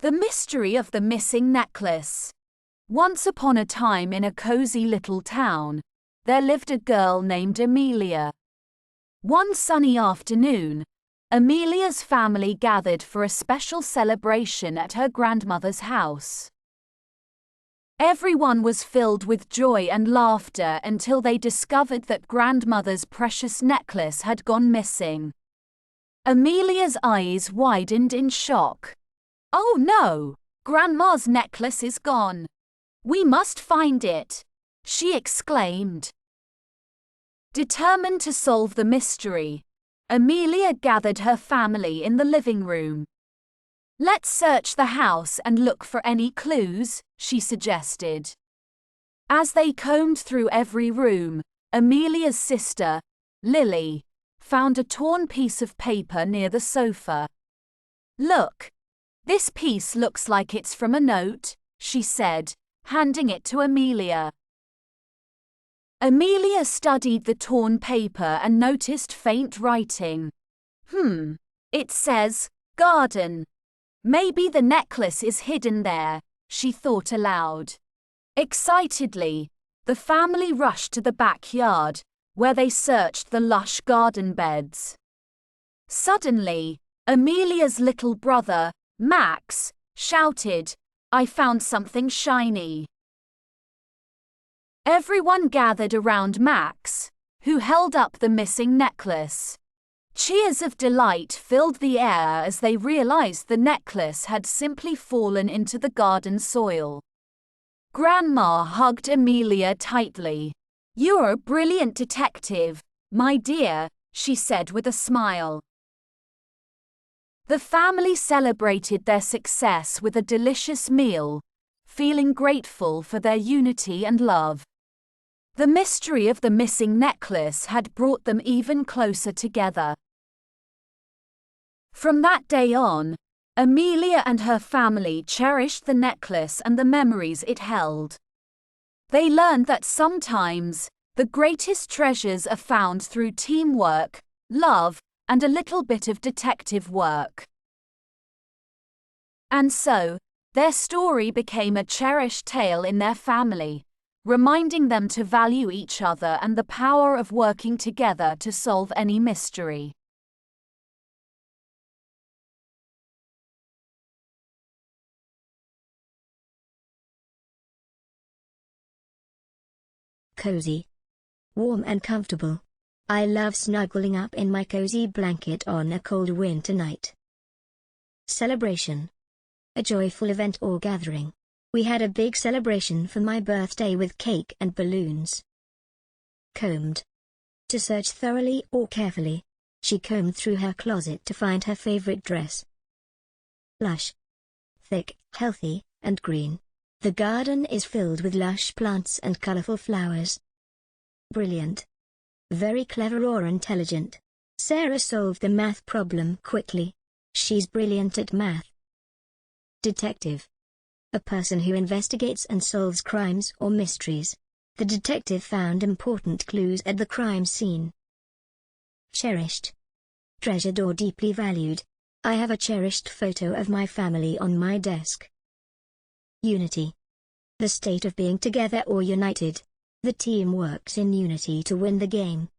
The mystery of the missing necklace. Once upon a time in a cozy little town, there lived a girl named Amelia. One sunny afternoon, Amelia's family gathered for a special celebration at her grandmother's house. Everyone was filled with joy and laughter until they discovered that grandmother's precious necklace had gone missing. Amelia's eyes widened in shock. "Oh no! Grandma's necklace is gone. We must find it," she exclaimed. Determined to solve the mystery, Amelia gathered her family in the living room. "Let's search the house and look for any clues," she suggested. As they combed through every room, Amelia's sister, Lily, found a torn piece of paper near the sofa. "Look, this piece looks like it's from a note," she said, handing it to Amelia. Amelia studied the torn paper and noticed faint writing. It says, "Garden." Maybe the necklace is hidden there, she thought aloud. Excitedly, the family rushed to the backyard, where they searched the lush garden beds. Suddenly, Amelia's little brother, Max, shouted, "I found something shiny." Everyone gathered around Max, who held up the missing necklace. Cheers of delight filled the air as they realized the necklace had simply fallen into the garden soil. Grandma hugged Amelia tightly. "You're a brilliant detective, my dear," she said with a smile. The family celebrated their success with a delicious meal, feeling grateful for their unity and love. The mystery of the missing necklace had brought them even closer together. From that day on, Amelia and her family cherished the necklace and the memories it held. They learned that sometimes, the greatest treasures are found through teamwork, love, and a little bit of detective work. And so, their story became a cherished tale in their family, reminding them to value each other and the power of working together to solve any mystery. Cozy. Warm and comfortable. I love snuggling up in my cozy blanket on a cold winter night. Celebration. A joyful event or gathering. We had a big celebration for my birthday with cake and balloons. Combed. To search thoroughly or carefully. She combed through her closet to find her favorite dress. Lush. Thick, healthy, and green. The garden is filled with lush plants and colorful flowers. Brilliant. Very clever or intelligent. Sarah solved the math problem quickly. She's brilliant at math. Detective. A person who investigates and solves crimes or mysteries. The detective found important clues at the crime scene. Cherished. Treasured or deeply valued. I have a cherished photo of my family on my desk. Unity. The state of being together or united. The team works in unity to win the game.